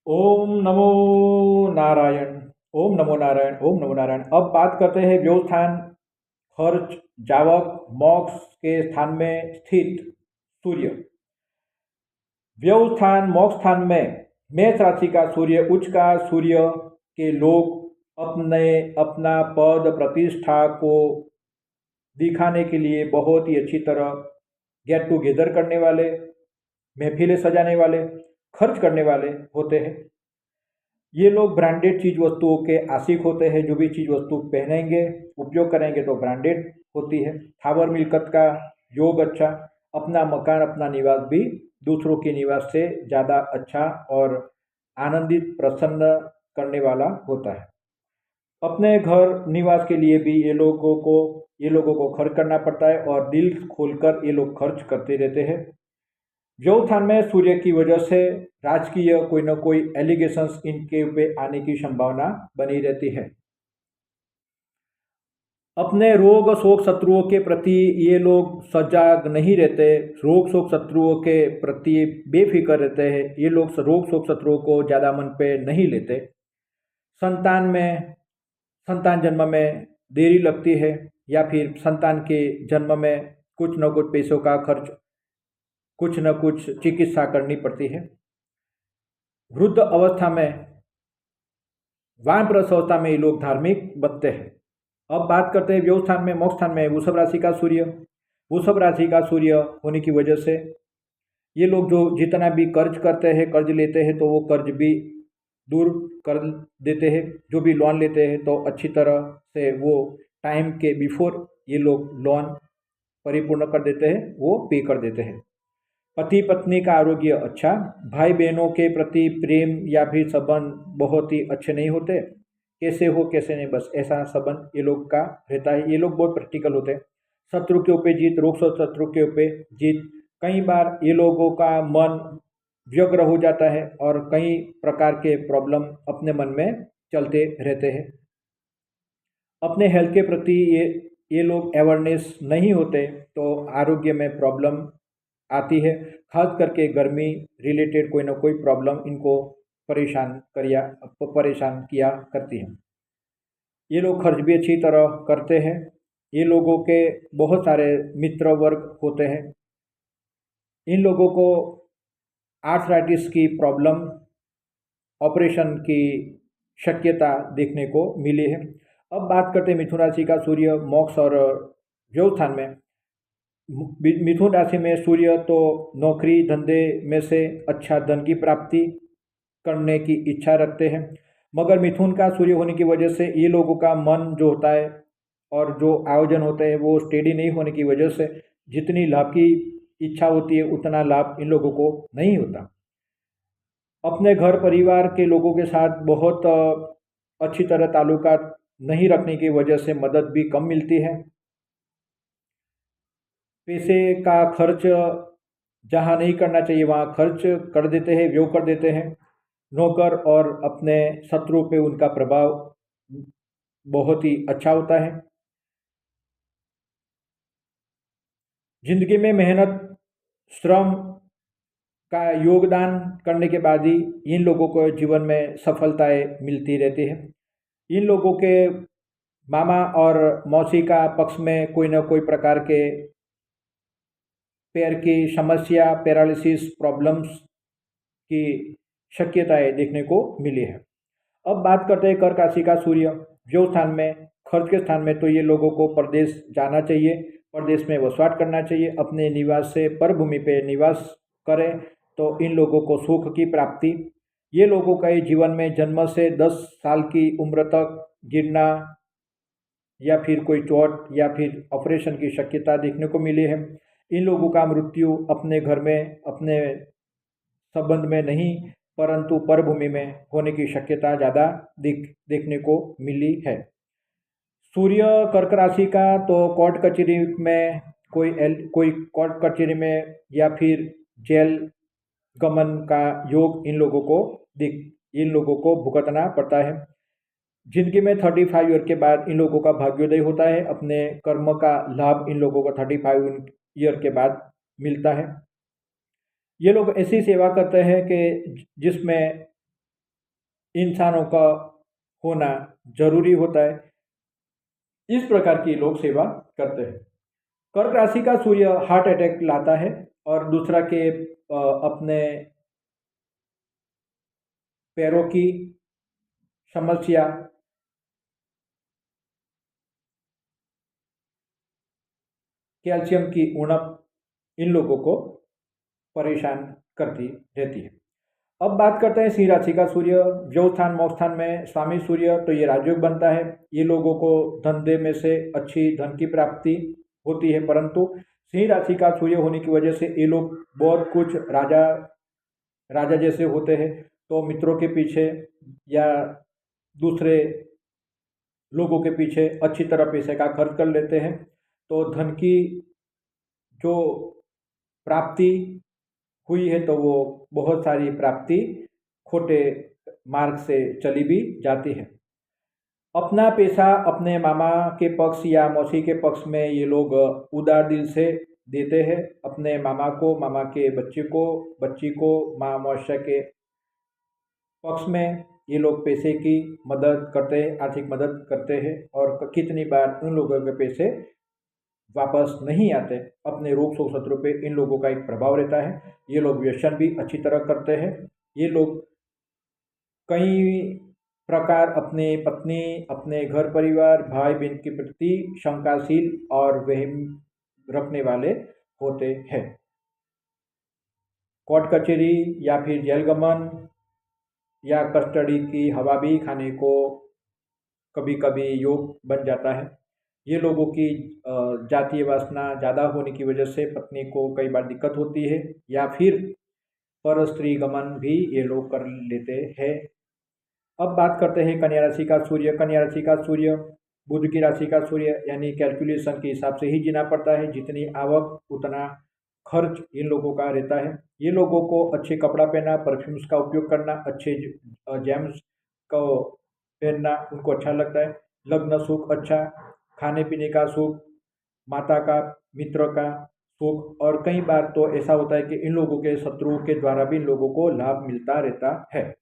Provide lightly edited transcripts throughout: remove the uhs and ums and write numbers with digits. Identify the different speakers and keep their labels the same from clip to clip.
Speaker 1: ओम नमो नारायण। ओम नमो नारायण। ओम नमो नारायण। अब बात करते हैं व्यवस्थान खर्च जावक मोक्ष के स्थान में स्थित सूर्य। व्यवस्थान मोक्ष स्थान में मेष राशि का सूर्य उच्च का सूर्य के लोग अपने अपना पद प्रतिष्ठा को दिखाने के लिए बहुत ही अच्छी तरह गेट टुगेदर करने वाले, महफिलें सजाने वाले, खर्च करने वाले होते हैं। ये लोग ब्रांडेड चीज वस्तुओं के आशिक होते हैं। जो भी चीज वस्तु पहनेंगे, उपयोग करेंगे तो ब्रांडेड होती है। थावर मिलकत का योग अच्छा, अपना मकान अपना निवास भी दूसरों के निवास से ज़्यादा अच्छा और आनंदित प्रसन्न करने वाला होता है। अपने घर निवास के लिए भी ये लोगों को खर्च करना पड़ता है और दिल खोलकर ये लोग खर्च करते रहते हैं। व्यवस्थान में सूर्य की वजह से राजकीय कोई न कोई एलिगेशंस इनके पे आने की संभावना बनी रहती है। अपने रोग शोक शत्रुओं के प्रति ये लोग सजग नहीं रहते। रोग शोक शत्रुओं के प्रति बेफिक्र रहते हैं। ये लोग रोग शोक शत्रुओं को ज़्यादा मन पे नहीं लेते। संतान में संतान जन्म में देरी लगती है या फिर संतान के जन्म में कुछ न कुछ पैसों का खर्च, कुछ न कुछ चिकित्सा करनी पड़ती है। वृद्ध अवस्था में, वानप्रस्थ अवस्था में ये लोग धार्मिक बनते हैं। अब बात करते हैं व्यवस्थान में मोक्ष स्थान में वृषभ राशि का सूर्य। वृषभ राशि का सूर्य होने की वजह से ये लोग जो जितना भी कर्ज करते हैं, कर्ज लेते हैं, तो वो कर्ज भी दूर कर देते हैं। जो भी लोन लेते हैं तो अच्छी तरह से वो टाइम के बिफोर ये लोग लोन परिपूर्ण कर देते हैं, वो पे कर देते हैं। पति पत्नी का आरोग्य अच्छा, भाई बहनों के प्रति प्रेम या फिर संबंध बहुत ही अच्छे नहीं होते। कैसे हो कैसे नहीं, बस ऐसा संबंध ये लोग का रहता है। ये लोग बहुत प्रैक्टिकल होते हैं। शत्रु के ऊपर जीत, रोग शत्रु के ऊपर जीत। कई बार ये लोगों का मन व्यग्र हो जाता है और कई प्रकार के प्रॉब्लम अपने मन में चलते रहते हैं। अपने हेल्थ के प्रति ये लोग अवेयरनेस नहीं होते तो आरोग्य में प्रॉब्लम आती है। खास करके गर्मी रिलेटेड कोई ना कोई प्रॉब्लम इनको परेशान किया करती है। ये लोग खर्च भी अच्छी तरह करते हैं। ये लोगों के बहुत सारे मित्र वर्ग होते हैं। इन लोगों को आर्थराइटिस की प्रॉब्लम, ऑपरेशन की शक्यता देखने को मिली है। अब बात करते हैं मिथुन राशि का सूर्य मोक्ष और व्यवस्थान में। मिथुन राशि में सूर्य तो नौकरी धंधे में से अच्छा धन की प्राप्ति करने की इच्छा रखते हैं। मगर मिथुन का सूर्य होने की वजह से ये लोगों का मन जो होता है और जो आयोजन होते हैं वो स्टेडी नहीं होने की वजह से जितनी लाभ की इच्छा होती है उतना लाभ इन लोगों को नहीं होता। अपने घर परिवार के लोगों के साथ बहुत अच्छी तरह ताल्लुकात नहीं रखने की वजह से मदद भी कम मिलती है। पैसे का खर्च जहाँ नहीं करना चाहिए वहाँ खर्च कर देते हैं, व्यय कर देते हैं। नौकर और अपने शत्रु पे उनका प्रभाव बहुत ही अच्छा होता है। जिंदगी में मेहनत श्रम का योगदान करने के बाद ही इन लोगों को जीवन में सफलताएं मिलती रहती है। इन लोगों के मामा और मौसी का पक्ष में कोई न कोई प्रकार के पैर की समस्या, पैरालिसिस प्रॉब्लम्स की शक्यताएं देखने को मिली है। अब बात करते हैं कर्क राशि का सूर्य जो स्थान में, खर्च के स्थान में, तो ये लोगों को प्रदेश जाना चाहिए, प्रदेश में वसवाट करना चाहिए। अपने निवास से परभूमि पे निवास करें तो इन लोगों को सुख की प्राप्ति। ये लोगों का जीवन में जन्म से 10 साल की उम्र तक गिरना या फिर कोई चोट या फिर ऑपरेशन की शक्यता देखने को मिली है। इन लोगों का मृत्यु अपने घर में, अपने संबंध में नहीं, परंतु परभूमि में होने की शक्यता ज़्यादा देखने को मिली है। सूर्य कर्क राशि का तो कोर्ट कचहरी में कोई कोर्ट कचहरी में या फिर जेल गमन का योग इन लोगों को भुगतना पड़ता है। जिंदगी में 35 ईयर के बाद इन लोगों का भाग्योदय होता है। अपने कर्म का लाभ इन लोगों को 35 ईयर के बाद मिलता है। ये लोग ऐसी सेवा करते हैं कि जिसमें इंसानों का होना जरूरी होता है। इस प्रकार की लोग सेवा करते हैं। कर्क राशि का सूर्य हार्ट अटैक लाता है और दूसरा के अपने पैरों की समस्या, कैल्शियम की उणप इन लोगों को परेशान करती रहती है। अब बात करते हैं सिंह राशि का सूर्य। जो स्थान मोक्ष स्थान में स्वामी सूर्य, तो ये राजयोग बनता है। ये लोगों को धंधे में से अच्छी धन की प्राप्ति होती है, परंतु सिंह राशि का सूर्य होने की वजह से ये लोग बहुत कुछ राजा राजा जैसे होते हैं, तो मित्रों के पीछे या दूसरे लोगों के पीछे अच्छी तरह पैसे का खर्च कर लेते हैं। तो धन की जो प्राप्ति हुई है तो वो बहुत सारी प्राप्ति खोटे मार्ग से चली भी जाती है। अपना पैसा अपने मामा के पक्ष या मौसी के पक्ष में ये लोग उदार दिल से देते हैं। अपने मामा को, मामा के बच्चे को, बच्ची को माँ मौसा के पक्ष में ये लोग पैसे की मदद करते हैं, आर्थिक मदद करते हैं। और कितनी बार उन लोगों के पैसे वापस नहीं आते। अपने रोग शोक शत्रु पे इन लोगों का एक प्रभाव रहता है। ये लोग व्यसन भी अच्छी तरह करते हैं। ये लोग कई प्रकार अपने पत्नी, अपने घर परिवार, भाई बहन के प्रति शंकाशील और वहम रखने वाले होते हैं। कोर्ट कचहरी या फिर जेल गमन या कस्टडी की हवा भी खाने को कभी कभी योग बन जाता है। ये लोगों की जातीय वासना ज़्यादा होने की वजह से पत्नी को कई बार दिक्कत होती है, या फिर पर स्त्री गमन भी ये लोग कर लेते हैं। अब बात करते हैं कन्या राशि का सूर्य। कन्या राशि का सूर्य बुध की राशि का सूर्य, यानी कैलकुलेशन के हिसाब से ही जीना पड़ता है। जितनी आवक उतना खर्च इन लोगों का रहता है। ये लोगों को अच्छे कपड़ा पहनना, परफ्यूम्स का उपयोग करना, अच्छे जेम्स को पहनना उनको अच्छा लगता है। लग्न सुख अच्छा, खाने पीने का सुख, माता का, मित्र का सुख, और कई बार तो ऐसा होता है कि इन लोगों के शत्रुओं के द्वारा भी इन लोगों को लाभ मिलता रहता है।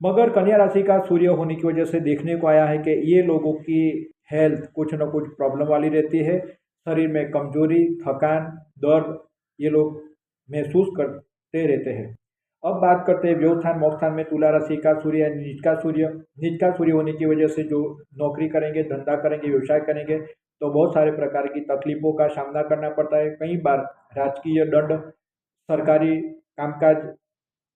Speaker 1: मगर कन्या राशि का सूर्य होने की वजह से देखने को आया है कि ये लोगों की हेल्थ कुछ न कुछ प्रॉब्लम वाली रहती है। शरीर में कमजोरी, थकान, दर्द ये लोग महसूस करते रहते हैं। अब बात करते हैं व्यवस्थान मोक्ष स्थान में तुला राशि का सूर्य यानी नीच का सूर्य। नीच का सूर्य होने की वजह से जो नौकरी करेंगे, धंधा करेंगे, व्यवसाय करेंगे, तो बहुत सारे प्रकार की तकलीफों का सामना करना पड़ता है। कई बार राजकीय दंड, सरकारी कामकाज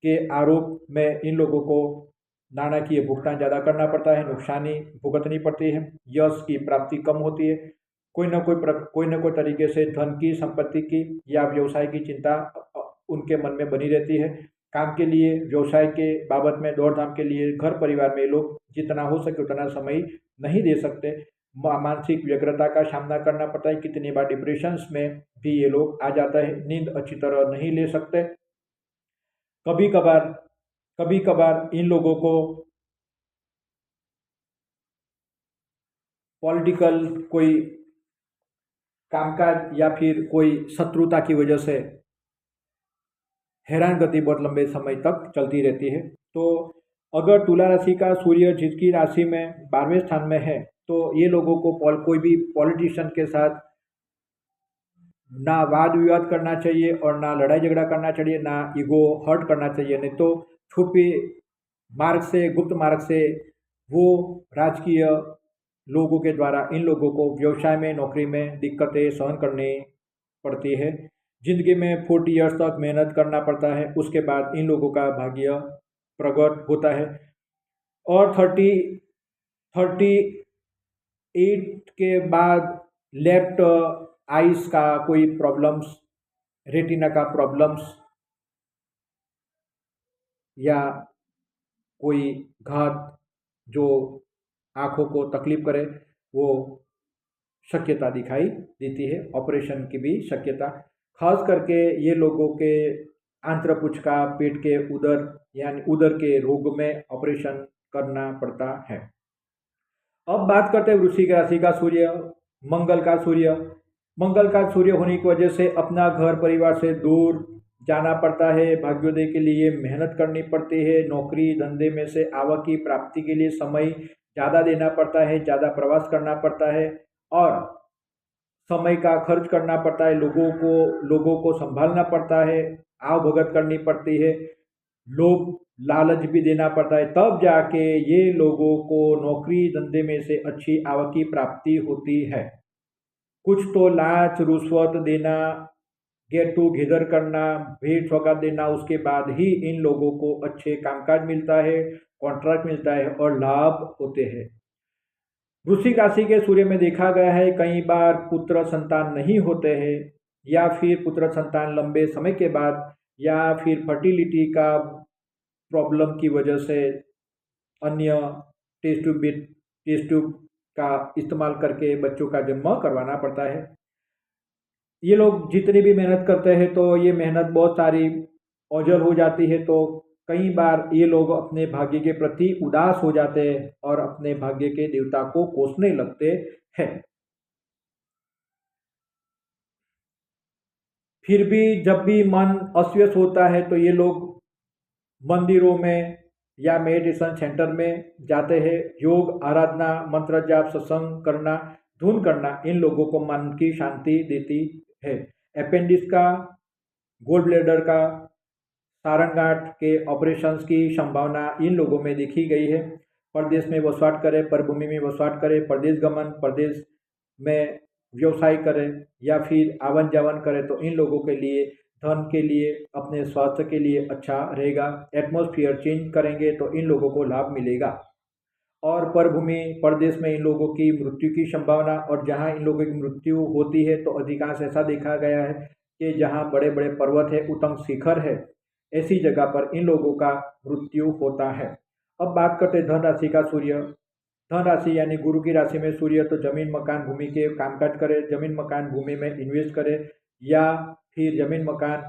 Speaker 1: के आरोप में इन लोगों को नाणाकीय भुगतान ज़्यादा करना पड़ता है, नुकसानी भुगतनी पड़ती है, यश की प्राप्ति कम होती है। कोई न कोई तरीके से धन की, संपत्ति की या व्यवसाय की चिंता उनके मन में बनी रहती है। काम के लिए, व्यवसाय के बाबत में दौड़-धाम के लिए घर परिवार में लोग जितना हो सके उतना समय नहीं दे सकते। मानसिक व्यग्रता का सामना करना पड़ता है। कितनी बार डिप्रेशंस में भी ये लोग आ जाता है। नींद अच्छी तरह नहीं ले सकते। कभी कभार इन लोगों को पॉलिटिकल कोई कामकाज या फिर कोई शत्रुता की वजह से हैरानगति बहुत लंबे समय तक चलती रहती है। तो अगर तुला राशि का सूर्य जिसकी राशि में 12वें स्थान में है, तो ये लोगों को कोई भी पॉलिटिशियन के साथ ना वाद विवाद करना चाहिए और ना लड़ाई झगड़ा करना चाहिए, ना ईगो हर्ट करना चाहिए। नहीं तो छुपे मार्ग से, गुप्त मार्ग से वो राजकीय लोगों के द्वारा इन लोगों को व्यवसाय में, नौकरी में दिक्कतें सहन करनी पड़ती है। जिंदगी में 40 ईयर्स तक मेहनत करना पड़ता है, उसके बाद इन लोगों का भाग्य प्रकट होता है। और 38 के बाद लेफ्ट आइस का कोई प्रॉब्लम्स, रेटिना का प्रॉब्लम्स या कोई घात जो आँखों को तकलीफ करे, वो शक्यता दिखाई देती है। ऑपरेशन की भी शक्यता, खास करके ये लोगों के आंत्रपुच्छ का, पेट के उदर यानी उदर के रोग में ऑपरेशन करना पड़ता है। अब बात करते हैं वृश्चिक राशि का सूर्य, मंगल का सूर्य। मंगल का सूर्य होने की वजह से अपना घर परिवार से दूर जाना पड़ता है, भाग्योदय के लिए मेहनत करनी पड़ती है, नौकरी धंधे में से आवक की प्राप्ति के लिए समय ज़्यादा देना पड़ता है, ज़्यादा प्रवास करना पड़ता है और समय का खर्च करना पड़ता है, लोगों को संभालना पड़ता है, आवभगत करनी पड़ती है, लोभ लालच भी देना पड़ता है, तब जाके ये लोगों को नौकरी धंधे में से अच्छी आवक की प्राप्ति होती है। कुछ तो लांच रुश्वत देना, गेट टूगेदर करना, भेंट सौगात देना, उसके बाद ही इन लोगों को अच्छे कामकाज मिलता है, कॉन्ट्रैक्ट मिलता है और लाभ होते हैं। वृश्चिक राशि के सूर्य में देखा गया है कई बार पुत्र संतान नहीं होते हैं या फिर पुत्र संतान लंबे समय के बाद या फिर फर्टिलिटी का प्रॉब्लम की वजह से अन्य टेस्ट ट्यूब का इस्तेमाल करके बच्चों का जन्म करवाना पड़ता है। ये लोग जितनी भी मेहनत करते हैं तो ये मेहनत बहुत सारी ओझल हो जाती है, तो कई बार ये लोग अपने भाग्य के प्रति उदास हो जाते हैं और अपने भाग्य के देवता को कोसने लगते हैं। फिर भी जब भी मन अस्वस्थ होता है तो ये लोग मंदिरों में या मेडिटेशन सेंटर में जाते हैं। योग आराधना मंत्र जाप सत्संग करना धुन करना इन लोगों को मन की शांति देती है। अपेंडिक्स का गोल ब्लेडर का सारंगाठ के ऑपरेशंस की संभावना इन लोगों में देखी गई है। प्रदेश में वसवाट करें, परभूमि में वसवाट करें, प्रदेश गमन प्रदेश में व्यवसाय करें या फिर आवन जावन करें तो इन लोगों के लिए धन के लिए अपने स्वास्थ्य के लिए अच्छा रहेगा। एटमॉस्फेयर चेंज करेंगे तो इन लोगों को लाभ मिलेगा। और परभूमि प्रदेश में इन लोगों की मृत्यु की संभावना, और जहां इन लोगों की मृत्यु होती है तो अधिकांश ऐसा देखा गया है कि जहां बड़े बड़े पर्वत है, उत्तुंग शिखर है, ऐसी जगह पर इन लोगों का मृत्यु होता है। अब बात करते हैं धन राशि का सूर्य। धन राशि यानी गुरु की राशि में सूर्य, तो जमीन मकान भूमि के कामकाज करे, जमीन मकान भूमि में इन्वेस्ट करे या फिर जमीन मकान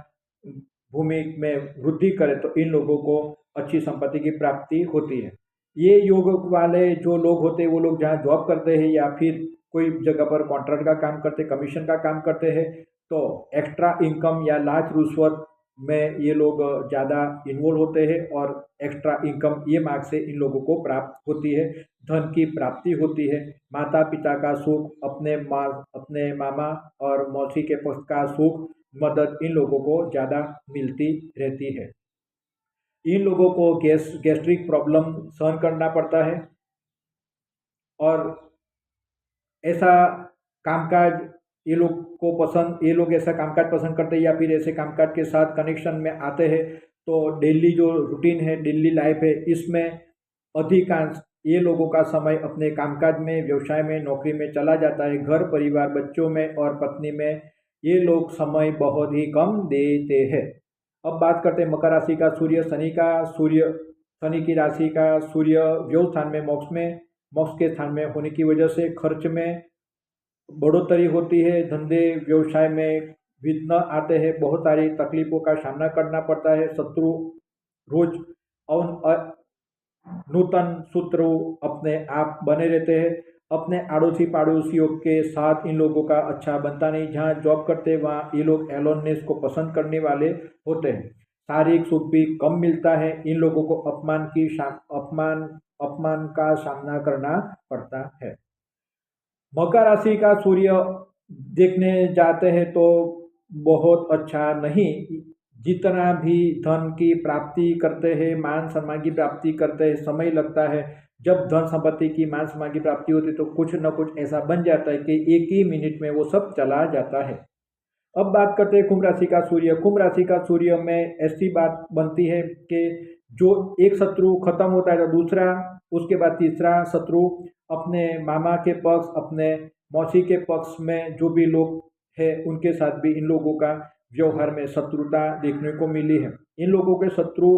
Speaker 1: भूमि में वृद्धि करे तो इन लोगों को अच्छी संपत्ति की प्राप्ति होती है। ये योग वाले जो लोग होते हैं वो लोग जहाँ जॉब करते हैं या फिर कोई जगह पर कॉन्ट्रैक्ट का काम करते, कमीशन का काम करते हैं, तो एक्स्ट्रा इनकम या लांच रुश्वत में ये लोग ज़्यादा इन्वॉल्व होते हैं और एक्स्ट्रा इनकम ये मार्ग से इन लोगों को प्राप्त होती है, धन की प्राप्ति होती है। माता पिता का सुख, अपने मामा और मौसी के पक्ष का सुख मदद इन लोगों को ज़्यादा मिलती रहती है। इन लोगों को गैस्ट्रिक प्रॉब्लम सहन करना पड़ता है और ऐसा कामकाज ये लोग ऐसा कामकाज पसंद करते हैं या फिर ऐसे कामकाज के साथ कनेक्शन में आते हैं, तो डेली जो रूटीन है, डेली लाइफ है, इसमें अधिकांश ये लोगों का समय अपने कामकाज में, व्यवसाय में, नौकरी में चला जाता है। घर परिवार, बच्चों में और पत्नी में ये लोग समय बहुत ही कम देते हैं। अब बात करते हैं मकर राशि का सूर्य। शनि की राशि का सूर्य व्यय स्थान में, मोक्ष के स्थान में होने की वजह से खर्च में बढ़ोतरी होती है, धंधे व्यवसाय में विघ्न आते हैं, बहुत सारी तकलीफों का सामना करना पड़ता है, शत्रु रोज और नूतन शत्रु अपने आप बने रहते हैं। अपने अड़ोसी पड़ोसियों के साथ इन लोगों का अच्छा बनता नहीं। जहाँ जॉब करते हैं वहाँ ये लोग एलोननेस को पसंद करने वाले होते हैं। शारीरिक सुख भी कम मिलता है। इन लोगों को अपमान का सामना करना पड़ता है। मकर राशि का सूर्य देखने जाते हैं तो बहुत अच्छा नहीं। जितना भी धन की प्राप्ति करते हैं, मान सम्मान की प्राप्ति करते हैं, समय लगता है। जब धन संपत्ति की, मान सम्मान की प्राप्ति होती है तो कुछ न कुछ ऐसा बन जाता है कि एक ही मिनट में वो सब चला जाता है। अब बात करते हैं कुंभ राशि का सूर्य। कुंभ राशि का सूर्य में ऐसी बात बनती है कि जो एक शत्रु खत्म होता है तो दूसरा, उसके बाद तीसरा शत्रु, अपने मामा के पक्ष, अपने मौसी के पक्ष में जो भी लोग हैं उनके साथ भी इन लोगों का व्यवहार में शत्रुता देखने को मिली है। इन लोगों के शत्रु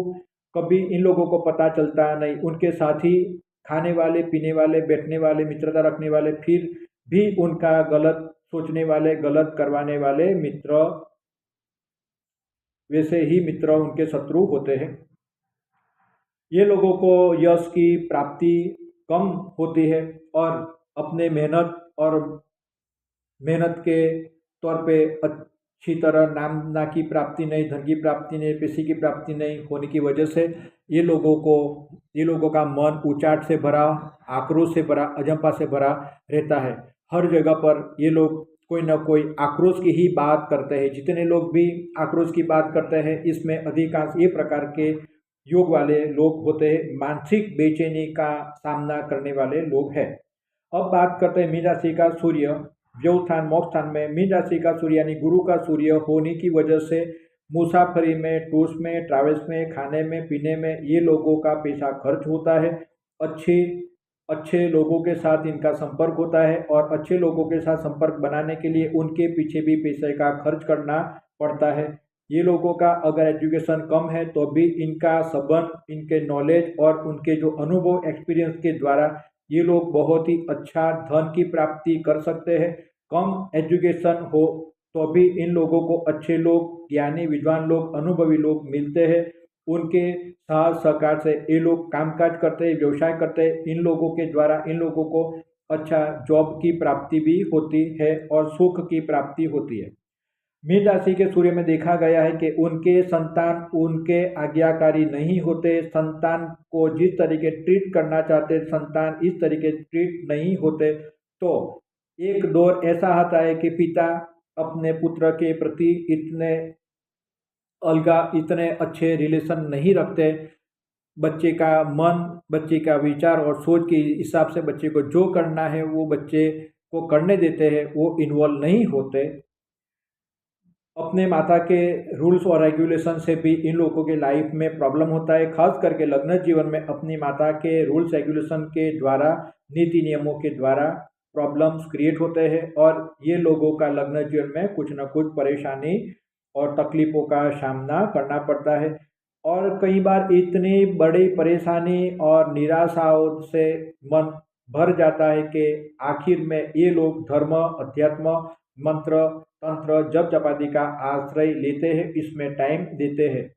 Speaker 1: कभी इन लोगों को पता चलता नहीं। उनके साथ ही खाने वाले, पीने वाले, बैठने वाले, मित्रता रखने वाले, फिर भी उनका गलत सोचने वाले, गलत करवाने वाले मित्र, वैसे ही मित्र उनके शत्रु होते हैं। ये लोगों को यश की प्राप्ति कम होती है और अपने मेहनत के तौर पे अच्छी तरह नाम की प्राप्ति नहीं, धन की प्राप्ति नहीं, पैसे की प्राप्ति नहीं होने की वजह से ये लोगों का मन उचाट से भरा, आक्रोश से भरा, अजंपा से भरा रहता है। हर जगह पर ये लोग कोई ना कोई आक्रोश की ही बात करते हैं। जितने लोग भी आक्रोश की बात करते हैं, इसमें अधिकांश ये प्रकार के योग वाले लोग होते हैं, मानसिक बेचैनी का सामना करने वाले लोग हैं। अब बात करते हैं मीन राशि का सूर्य व्यय स्थान मोक्ष स्थान में। मीन राशि का सूर्य यानी गुरु का सूर्य होने की वजह से मुसाफरी में, टूर्स में, ट्रैवल्स में, खाने में, पीने में ये लोगों का पैसा खर्च होता है। अच्छे अच्छे लोगों के साथ इनका संपर्क होता है और अच्छे लोगों के साथ संपर्क बनाने के लिए उनके पीछे भी पैसे का खर्च करना पड़ता है। ये लोगों का अगर एजुकेशन कम है तो भी इनका संबंध, इनके नॉलेज और उनके जो अनुभव, एक्सपीरियंस के द्वारा ये लोग बहुत ही अच्छा धन की प्राप्ति कर सकते हैं। कम एजुकेशन हो तो भी इन लोगों को अच्छे लोग, ज्ञानी, विद्वान लोग, अनुभवी लोग मिलते हैं। उनके साथ सहकार से ये लोग कामकाज करते हैं, व्यवसाय करते हैं। इन लोगों के द्वारा इन लोगों को अच्छा जॉब की प्राप्ति भी होती है और सुख की प्राप्ति होती है। मीन राशि के सूर्य में देखा गया है कि उनके संतान उनके आज्ञाकारी नहीं होते। संतान को जिस तरीके ट्रीट करना चाहते संतान इस तरीके ट्रीट नहीं होते। तो एक दौर ऐसा आता है कि पिता अपने पुत्र के प्रति इतने अच्छे रिलेशन नहीं रखते। बच्चे का मन, बच्चे का विचार और सोच के हिसाब से बच्चे को जो करना है वो बच्चे को करने देते हैं, वो इन्वॉल्व नहीं होते। अपने माता के रूल्स और रेगुलेशन से भी इन लोगों के लाइफ में प्रॉब्लम होता है। खास करके लग्न जीवन में अपनी माता के रूल्स रेगुलेशन के द्वारा, नीति नियमों के द्वारा प्रॉब्लम्स क्रिएट होते हैं और ये लोगों का लग्न जीवन में कुछ न कुछ परेशानी और तकलीफ़ों का सामना करना पड़ता है। और कई बार इतनी बड़ी परेशानी और निराशाओं से मन भर जाता है कि आखिर में ये लोग धर्म, अध्यात्म, मंत्र, तंत्र, जप जपादि का आश्रय लेते हैं, इसमें टाइम देते हैं।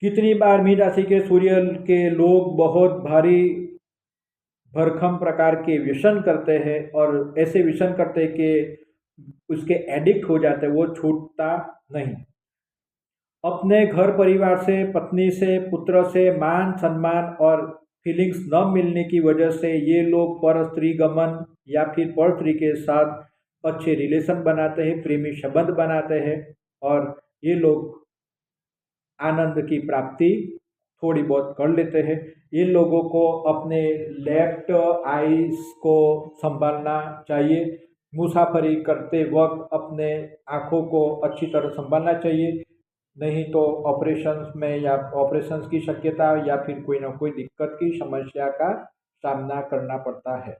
Speaker 1: कितनी बार मीन राशि के सूर्य के लोग बहुत भारी भरखम प्रकार के व्यसन करते हैं और ऐसे व्यसन करते हैं कि उसके एडिक्ट हो जाते हैं, वो छूटता नहीं। अपने घर परिवार से, पत्नी से, पुत्र से मान सम्मान और फीलिंग्स न मिलने की वजह से ये लोग पर स्त्री गमन या फिर पर स्त्री के साथ अच्छे रिलेशन बनाते हैं, प्रेमी संबंध बनाते हैं और ये लोग आनंद की प्राप्ति थोड़ी बहुत कर लेते हैं। इन लोगों को अपने लेफ्ट आईज को संभालना चाहिए। मुसाफरी करते वक्त अपने आँखों को अच्छी तरह संभालना चाहिए, नहीं तो ऑपरेशंस में या ऑपरेशंस की शक्यता या फिर कोई ना कोई दिक्कत की समस्या का सामना करना पड़ता है।